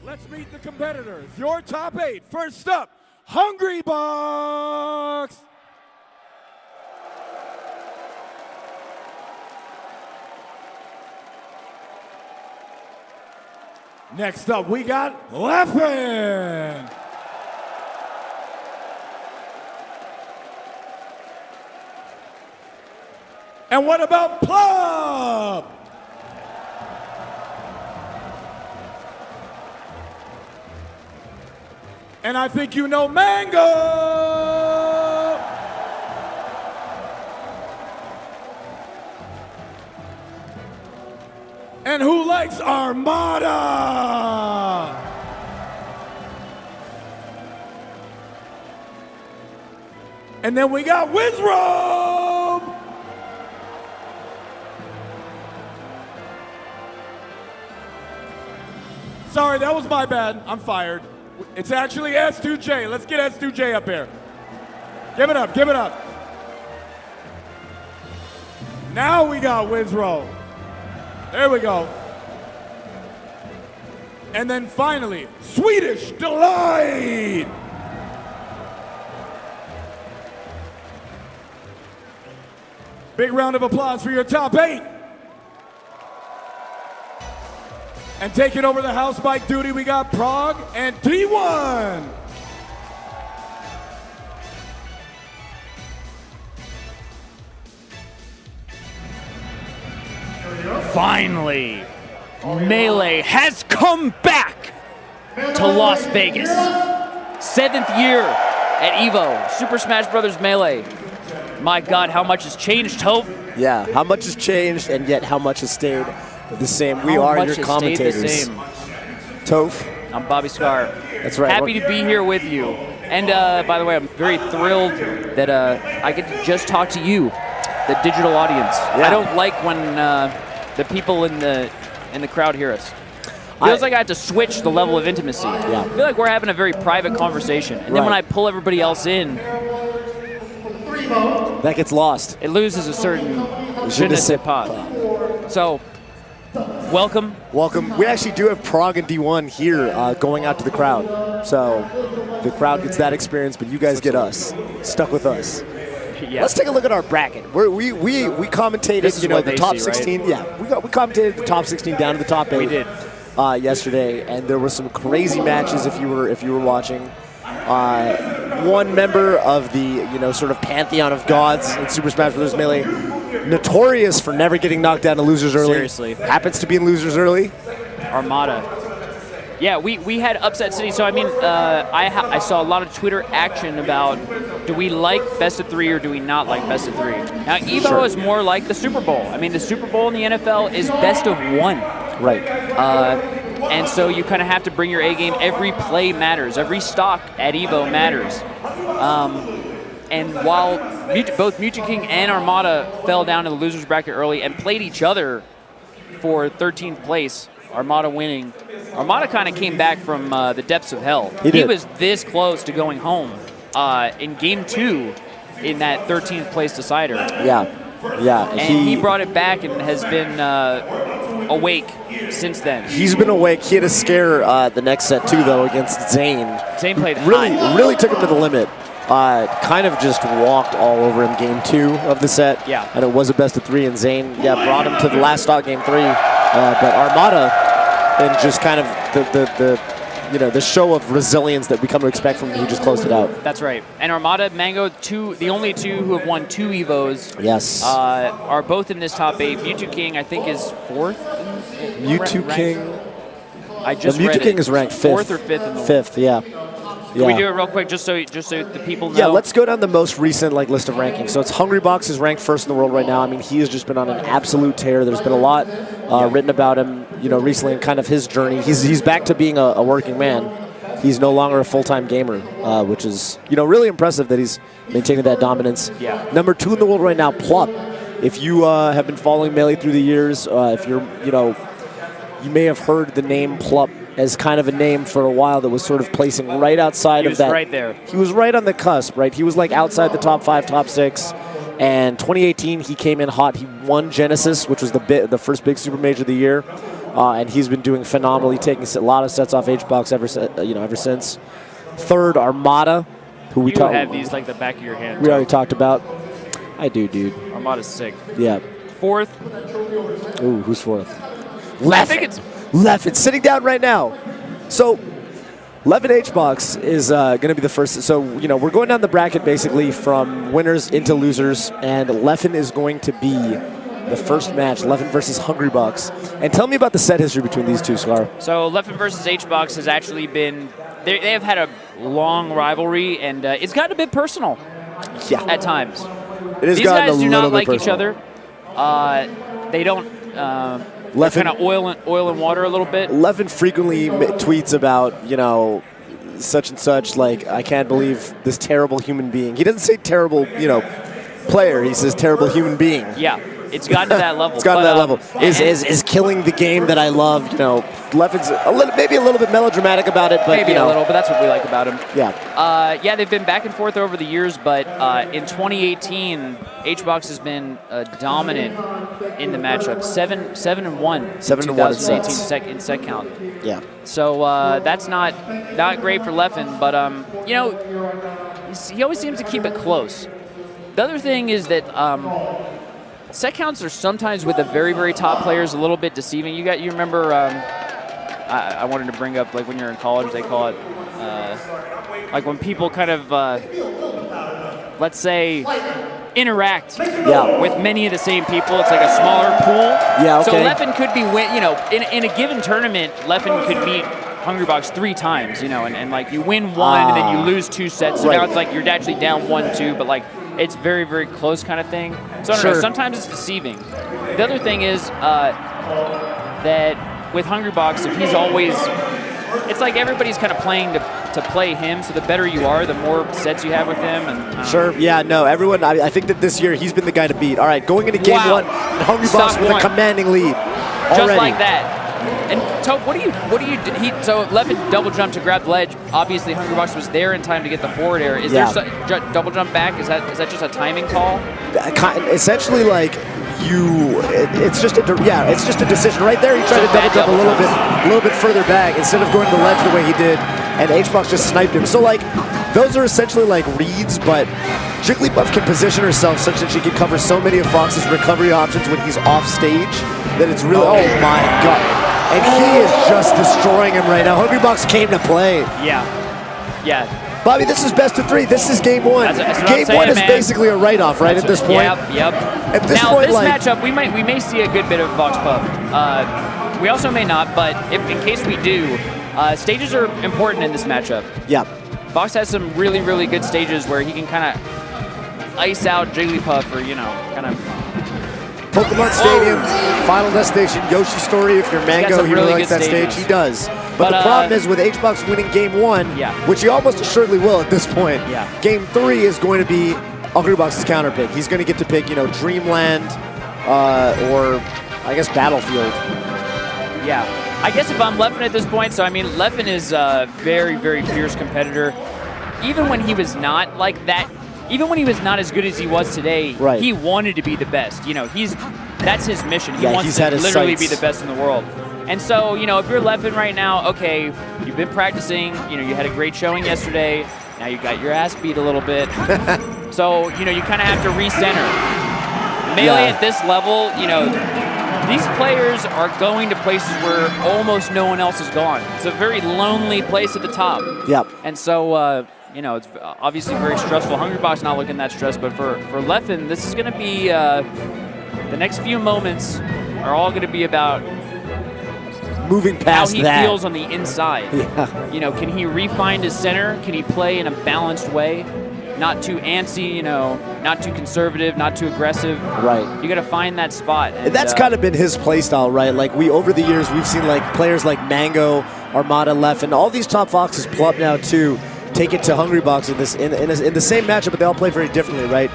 Let's meet the competitors. Your top 8. First up, HungryBox. Next up, we got Leffen. And what about Plum? And I think you know Mango. And who likes Armada? And then we got Wizrobe. Sorry, that was my bad. I'm fired. It's actually S2J. Let's get S2J up here. Give it up, give it up. Now we got Wizrobe. There we go. And then finally, Swedish Delight. Big round of applause for your top 8. And taking over the house bike duty, we got Prague and T1. Finally, Melee has come back to Las Vegas. 7th year at EVO, Super Smash Bros. Melee. My God, how much has changed, Toph? Yeah, how much has changed and yet how much has stayed the same. We are your commentators. Toph. I'm Bobby Scar. That's right. Happy to be here with you. And by the way, I'm very thrilled that I get to just talk to you, the digital audience. Yeah. I don't like when the people in the crowd hear us. Feels like I have to switch the level of intimacy. Yeah. I feel like we're having a very private conversation. And then when I pull everybody else in, that gets lost. It loses a certain je ne sais pas. So, welcome. Welcome. We actually do have Prague and D1 here going out to the crowd. So the crowd gets that experience, but you guys get us. Stuck with us. Yeah. Let's take a look at our bracket. We commentated, you know, the top 16. Right? Yeah, we commentated the top 16 down to the top 8. We did. Yesterday, and there were some crazy matches if you were watching. One member of the sort of pantheon of gods in Super Smash Bros. Melee, notorious for never getting knocked down to losers early. Seriously. Happens to be in losers early. Armada. Yeah, we had Upset City, so I mean, I saw a lot of Twitter action about, do we like best of 3 or do we not like best of 3? Now, EVO is more like the Super Bowl. I mean, the Super Bowl in the NFL is best of 1. Right. And so you kind of have to bring your A game. Every play matters. Every stock at EVO matters. And while both Mutant King and Armada fell down in the losers bracket early and played each other for 13th place, Armada winning, Armada kind of came back from the depths of hell. He was this close to going home in Game 2 in that 13th place decider. Yeah. Yeah. And he brought it back and has been awake since then. He's been awake. He had a scare the next set too, though, against Zane. Zane played really took him to the limit. Kind of just walked all over him Game 2 of the set. Yeah. And it was a best of 3, and Zane, brought him to the last stock Game 3. But Armada, and just kind of the show of resilience that we come to expect from him, he just closed it out. That's right. And Armada, Mango, the only 2 who have won 2 EVOs. Yes. Are both in this top 8. Mewtwo King, I think, is 4th. Mewtwo King. I just Mewtwo King is ranked 5th. 4th or 5th in the 5th, yeah. Can we do it real quick, just so the people know? Yeah, let's go down the most recent list of rankings. So it's HungryBox is ranked 1st in the world right now. I mean, he has just been on an absolute tear. There's been a lot written about him, recently, and kind of his journey. He's back to being a working man. He's no longer a full-time gamer, which is really impressive that he's maintaining that dominance. Yeah. Number 2 in the world right now, Plup. If you have been following Melee through the years, if you're you may have heard the name Plup as kind of a name for a while that was sort of placing right outside of that. He was right there. He was right on the cusp, right? He was like outside the top 5, top 6. And 2018, he came in hot. He won Genesis, which was the first big super major of the year. and he's been doing phenomenally, taking a lot of sets off HBox ever since. Third, Armada, who we You have these like the back of your hand. we already talked about. I do, dude. Armada's sick. Yeah. Fourth. Ooh, who's fourth? I think it's Leffen sitting down right now. So Leffen HBox is going to be the first. So, we're going down the bracket basically from winners into losers, and Leffen is going to be the first match, Leffen versus HungryBox. And tell me about the set history between these two, Scar. So Leffen versus HBox has actually been, they have had a long rivalry, and it's gotten a bit personal at times. It has These gotten guys a do little not bit like personal. each other. They don't, Leffen, kind of oil and water a little bit. Leffen frequently tweets about, such and such, like, I can't believe this terrible human being. He doesn't say terrible, player. He says terrible human being. Yeah, it's gotten to that level. It's gotten to that level. Is killing the game that I love. Leffen's maybe a little bit melodramatic about it, but maybe a little, but that's what we like about him. Yeah. Yeah, they've been back and forth over the years, but in 2018, HBox has been dominant in the matchup. 7-1. 7-1 in set count. Yeah. So that's not great for Leffen, but he always seems to keep it close. The other thing is that set counts are sometimes with the very, very top players a little bit deceiving. You remember? I wanted to bring up, like, when you're in college, they call it like when people kind of let's say interact with many of the same people. It's like a smaller pool. Yeah. Okay. So Leffen could be in a given tournament, Leffen could beat HungryBox 3 times, and like you win one and then you lose 2 sets. So now it's like you're actually down 1-2, but like it's very, very close kind of thing. So I don't know, sometimes it's deceiving. The other thing is that with HungryBox, if he's always, it's like everybody's kind of playing to play him. So the better you are, the more sets you have with him. And yeah, no, everyone. I think that this year he's been the guy to beat. All right, going into game 1, and HungryBox with a commanding lead. Just like that. And Tope, what do you do? So Leffen double jumped to grab the ledge. Obviously, HungryBox was there in time to get the forward air. Is there double jump back? Is that just a timing call? Essentially, like it's just a decision right there. He tried to double jump a little bit further back instead of going to the ledge the way he did, and HBox just sniped him. So like those are essentially like reads, but Jigglypuff can position herself such that she can cover so many of Fox's recovery options when he's off stage that it's really oh my god. And he is just destroying him right now. HungryBox came to play. Yeah. Bobby, this is best of 3. This is game 1. That's game saying, 1 is man. basically a write-off, right, at this point? Yep. At this now, point, this like, matchup, we may see a good bit of Fox Puff. We also may not, but in case we do, stages are important in this matchup. Yeah. Fox has some really, really good stages where he can kind of ice out Jigglypuff or, kind of... Pokemon Stadium, Final Destination, Yoshi Story. If you're Mango, he really likes that stage. He does. But the problem is with HBox winning game 1, which he almost assuredly will at this point, game 3 is going to be HungryBox's counter pick. He's going to get to pick, Dreamland or, I guess, Battlefield. Yeah. I guess if I'm Leffen at this point, so I mean, Leffen is a very, very fierce competitor. Even when he was not like that, even when he was not as good as he was today, he wanted to be the best. That's his mission. He wants to literally be the best in the world. And so, if you're Leffen right now, okay, you've been practicing, you had a great showing yesterday, now you got your ass beat a little bit. So, you kind of have to recenter. Melee at this level, these players are going to places where almost no one else has gone. It's a very lonely place at the top. Yep. And so, it's obviously very stressful. HungryBox not looking that stressed, but for Leffen, this is going to be the next few moments are all going to be about moving past how he feels on the inside. Yeah. Can he refine his center? Can he play in a balanced way? Not too antsy, not too conservative, not too aggressive. Right. You got to find that spot. And that's kind of been his play style, right? Like over the years, we've seen like players like Mango, Armada, Leffen, all these top Foxes pull up now too. Take it to HungryBox in the same matchup, but they all play very differently, right?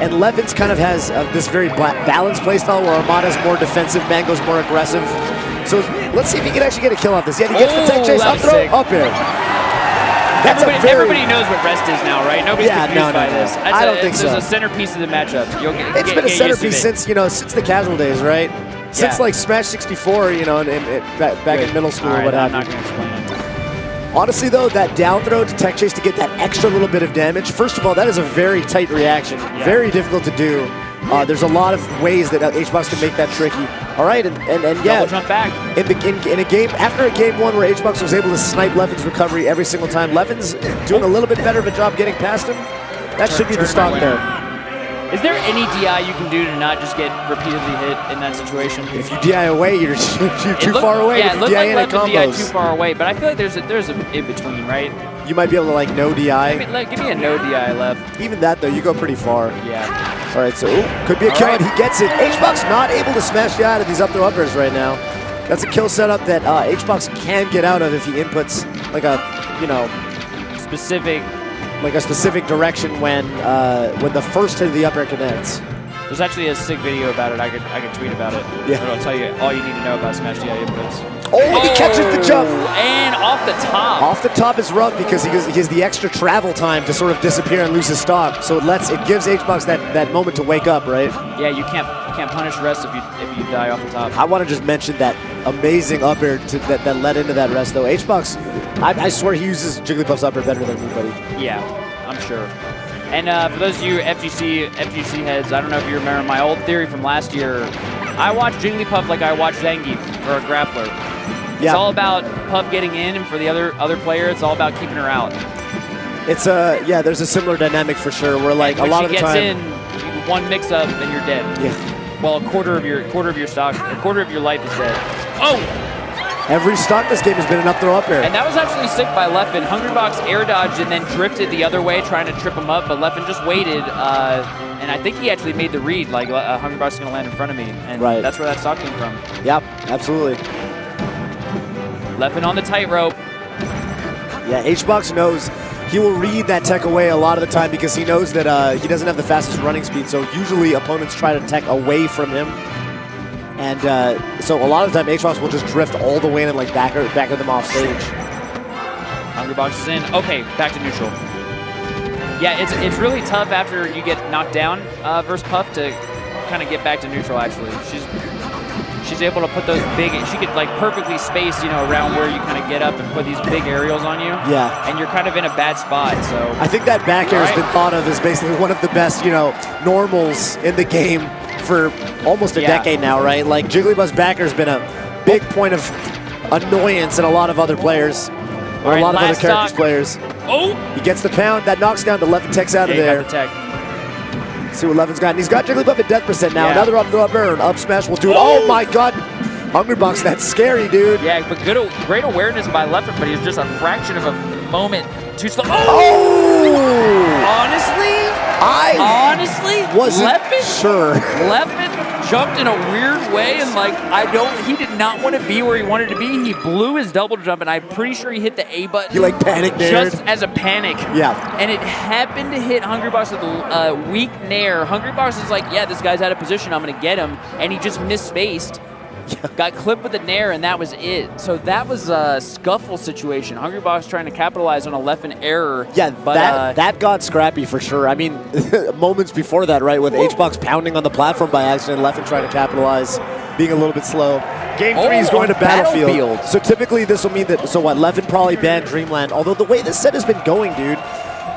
And Leffen's kind of has this very balanced play style where Armada's more defensive, Mango's more aggressive. So let's see if he can actually get a kill off this. Yeah, he gets the tech chase, up throw, up air. Everybody knows what rest is now, right? Nobody's confused by this. I don't think so. It's a centerpiece of the matchup. It's been a centerpiece since the casual days, right? since like Smash 64, you know, and back in middle school or what have you. I'm not going to explain it. Honestly, though, that down throw to tech chase to get that extra little bit of damage, first of all, that is a very tight reaction. Yeah. Very difficult to do. There's a lot of ways that HBox can make that tricky. All right, and yeah. Double jump back. In a game, after a game one where HBox was able to snipe Leffen's recovery every single time, Leffen's doing a little bit better of a job getting past him. That should be the stock there. Is there any DI you can do to not just get repeatedly hit in that situation? If you DI away, you're too far away. Yeah, if it looked you like DI Leffen DI too far away, but I feel like there's a in between, right? You might be able to like no DI. Give me a no DI left. Even that though, you go pretty far. Yeah. All right, so could be a kill, and he gets it. HBox not able to smash you out of these up throw uppers right now. That's a kill setup that HBox can get out of if he inputs like a, you know, specific direction when the first hit of the up air connects. There's actually a sick video about it. I could tweet about it. Yeah. It'll tell you all you need to know about Smash DI inputs. Oh, he catches the jump. And off the top. Off the top is rough because he has the extra travel time to sort of disappear and lose his stock. So it gives HBox that moment to wake up, right? Yeah, you can't punish rest if you die off the top. I want to just mention that amazing up air that led into that rest though. HBox, I swear he uses Jigglypuff's up air better than anybody. Yeah, I'm sure. And for those of you FGC heads, I don't know if you remember my old theory from last year. I watch Jigglypuff like I watch Zangief or a grappler. It's all about Puff getting in, and for the other player, it's all about keeping her out. It's there's a similar dynamic for sure. Where like a lot of the time, when she gets in, one mix-up, and you're dead. Yeah. Well, a quarter of your stock, a quarter of your life is dead. Oh! Every stock this game has been an up throw up air. And that was actually sick by Leffen. HungryBox air dodged and then drifted the other way, trying to trip him up, but Leffen just waited. And I think he actually made the read, like HungryBox is going to land in front of me. And that's where that stock came from. Yep, absolutely. Leffen on the tightrope. Yeah, HBox knows he will read that tech away a lot of the time because he knows that he doesn't have the fastest running speed. So usually opponents try to tech away from him. And so a lot of the time, HBox will just drift all the way in and like back them off stage. HungryBox is in. Okay, back to neutral. Yeah, it's really tough after you get knocked down versus Puff to kind of get back to neutral. Actually, she's able to put those big. She could like perfectly space, you know, around where you kind of get up and put these big aerials on you. Yeah. And you're kind of in a bad spot. So I think that back air has been thought of as basically one of the best, you know, normals in the game for almost a decade now, right? Like Jigglypuff's back air has been a big point of annoyance in a lot of other players, or a lot of other characters' players. Oh! He gets the pound, that knocks down the Leffen tech's out of there. Got the tech. See what Leffen's got. And he's got Jigglypuff at death percent now. Another up throw up air, an up smash will do it. Oh my god! HungryBox, that's scary, dude. Yeah, but great awareness by Leffen, but he's just a fraction of a moment too slow. Oh! Honestly, wasn't sure. Leffen jumped in a weird way, and like he did not want to be where he wanted to be. He blew his double jump, and I'm pretty sure he hit the A button. He like panicked there. Just as a panic. Yeah. And it happened to hit HungryBox with a weak nair. HungryBox is like, yeah, this guy's out of position. I'm gonna get him, and he just misspaced. Got clipped with a nair, and that was it. So that was a scuffle situation. HungryBox trying to capitalize on a Leffen error. Yeah, but that got scrappy for sure. I mean, moments before that, right, with HBox pounding on the platform by accident, Leffen trying to capitalize, being a little bit slow. Game 3 is going to Battlefield. So typically this will mean that, so what, Leffen probably banned Dreamland. Although the way this set has been going, dude,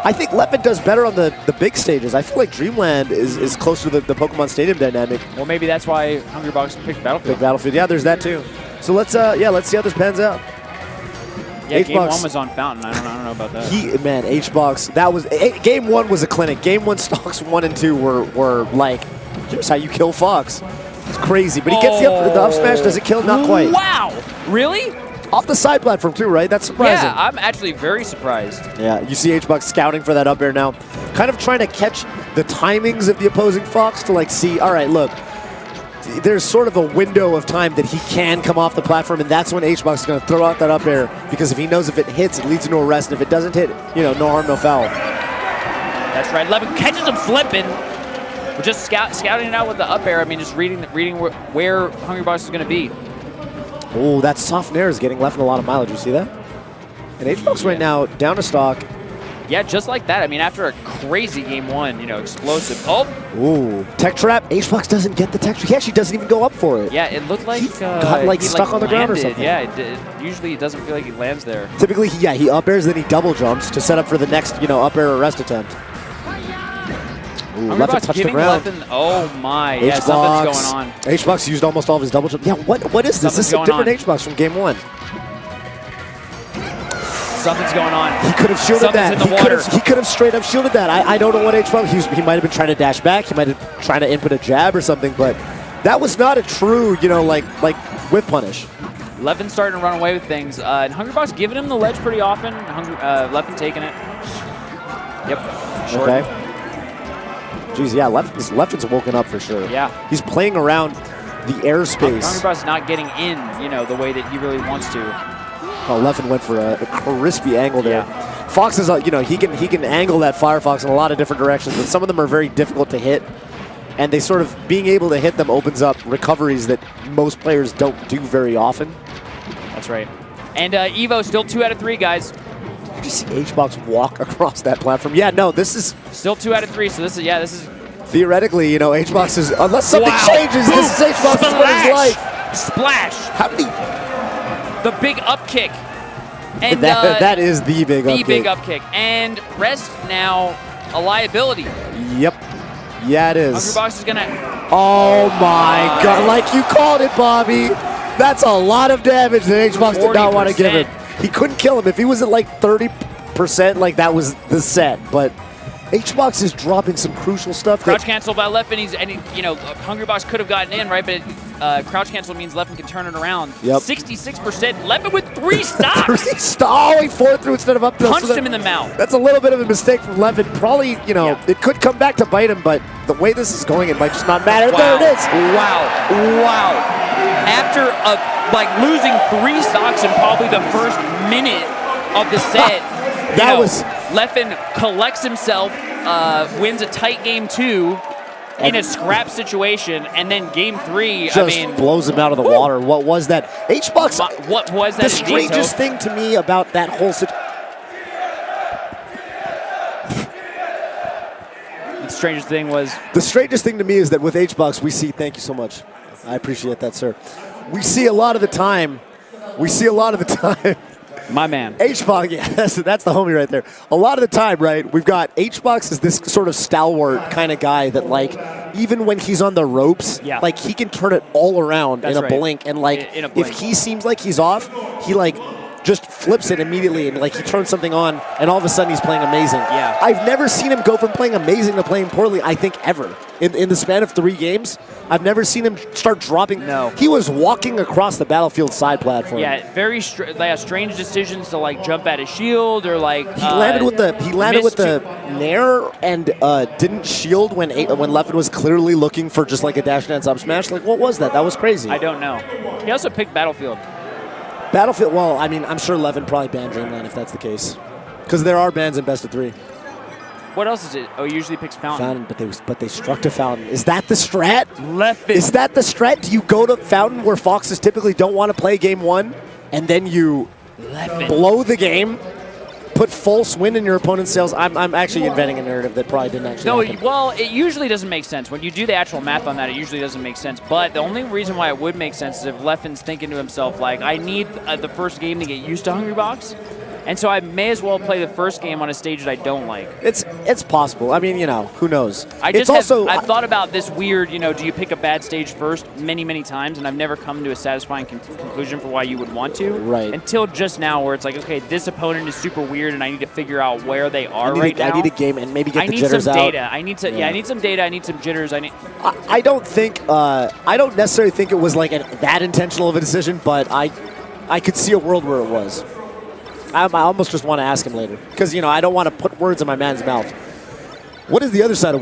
I think Leffen does better on the big stages. I feel like Dreamland is closer to the Pokemon Stadium dynamic. Well, maybe that's why HungryBox picked Battlefield. Big Battlefield, yeah, there's that too. So let's see how this pans out. Yeah, Game 1 was on Fountain. I don't know about that. HBox, that was Game 1 was a clinic. Game 1 stocks 1 and 2 were like, here's how you kill Fox. It's crazy, but he gets the up smash. Does it kill? Not quite. Wow, really? Off the side platform too, right? That's surprising. Yeah, I'm actually very surprised. Yeah, you see HBox scouting for that up air now. Kind of trying to catch the timings of the opposing Fox to like see, all right, look, there's sort of a window of time that he can come off the platform, and that's when HBox is going to throw out that up air, because if he knows if it hits, it leads into a rest, and if it doesn't hit, you know, no harm, no foul. That's right. Leffen catches him flipping. We're just scouting it out with the up air. I mean, just reading where HungryBox is going to be. Oh, that soft nair is getting Leffen a lot of mileage. You see that? And HBox right now down to stock. Yeah, just like that. I mean, after a crazy game one, you know, explosive. Oh! Ooh, tech trap. HBox doesn't get the tech trap. He actually doesn't even go up for it. Yeah, it looked like he got like stuck on the ground or something. Yeah, usually it doesn't feel like he lands there. Typically, he up airs, then he double jumps to set up for the next, you know, up air arrest attempt. Ooh, Leffen touched the ground. Leffen, oh my, yeah, something's going on. HBox used almost all of his double jump. Yeah, what is this? This is a different HBox from game one. Something's going on. He could have shielded that. In the water. He could have straight up shielded that. I don't know what HBox. He might have been trying to dash back. He might have trying to input a jab or something, but that was not a true, you know, like whip punish. Leffen's starting to run away with things. And HungryBox giving him the ledge pretty often. Leffen taking it. Yep. Short. Okay. Jeez, yeah, Leffen's woken up for sure. Yeah. He's playing around the airspace. HungryBox not getting in, you know, the way that he really wants to. Oh, Leffen went for a crispy angle there. Yeah. Fox is, you know, he can angle that Firefox in a lot of different directions, but some of them are very difficult to hit. And they sort of, being able to hit them opens up recoveries that most players don't do very often. That's right. And EVO still 2 out of 3, guys. You just see HBox walk across that platform. Yeah, no, this is... Still 2 out of 3, so this is... Theoretically, you know, HBox is, unless something changes, Boom. this is HBox's winner's life. Splash! How many... The big up kick. And that is the big up kick. The big up kick. And rest now a liability. Yep. Yeah, it is. HungryBox is going to... Oh, my God. Like you called it, Bobby. That's a lot of damage that HBox did not want to give him. He couldn't kill him. If he was at like 30%, like that was the set. But HBox is dropping some crucial stuff. Crouch cancel by Leffen. You know, HungryBox could have gotten in, right? But crouch cancel means Leffen can turn it around. Yep. 66%. Leffen with 3 stocks. Oh, he 4 through instead of up. Punched him in the mouth. That's a little bit of a mistake from Leffen. Probably, you know, it could come back to bite him, but the way this is going, it might just not matter. Wow. There it is. Wow. After like losing 3 stocks in probably the first minute of the set, Leffen collects himself, wins a tight game 2 in a scrap situation, and then game 3, just blows him out of the water. What was that? HBox. What was that? The strangest thing to me about that whole situation. The strangest thing was. The strangest thing to me is that with HBox, we see. Thank you so much. I appreciate that, sir. We see a lot of the time. My man. HBox, yeah, that's the homie right there. A lot of the time, right, we've got HBox is this sort of stalwart kind of guy that, like, even when he's on the ropes, like, he can turn it all around in a blink. And, like, if he seems like he's off, he, like, just flips it immediately and, like, he turns something on, and all of a sudden he's playing amazing. Yeah. I've never seen him go from playing amazing to playing poorly, I think, ever. In the span of 3 games, I've never seen him start dropping. No. He was walking across the battlefield side platform. Yeah, very strange decisions to, like, jump at his shield or, like... He landed with the nair and didn't shield when Leffen was clearly looking for just, like, a dash dance up smash. Like, what was that? That was crazy. I don't know. He also picked Battlefield. Battlefield, well, I mean, I'm sure Leffen probably banned Dreamland if that's the case. Because there are bans in best of 3. What else is it? Oh, he usually picks Fountain. But they struck to Fountain. Is that the strat? Leffen. Is that the strat? Do you go to Fountain where Foxes typically don't want to play game 1, and then you blow the game, put false win in your opponent's sails? I'm actually inventing a narrative that probably didn't actually happen. Well, it usually doesn't make sense. When you do the actual math on that, it usually doesn't make sense. But the only reason why it would make sense is if Leffen's thinking to himself, like, I need the first game to get used to HungryBox. And so I may as well play the first game on a stage that I don't like. It's possible. I mean, you know, who knows? I've thought about this weird, you know, do you pick a bad stage first many times, and I've never come to a satisfying conclusion for why you would want to. Right. Until just now where it's like, okay, this opponent is super weird, and I need to figure out where they are right now. I need a game and maybe get the jitters out. I need some data. I need some data. I need some jitters. I don't necessarily think it was like that intentional of a decision, but I could see a world where it was. I almost just want to ask him later because, you know, I don't want to put words in my man's mouth. What is the other side of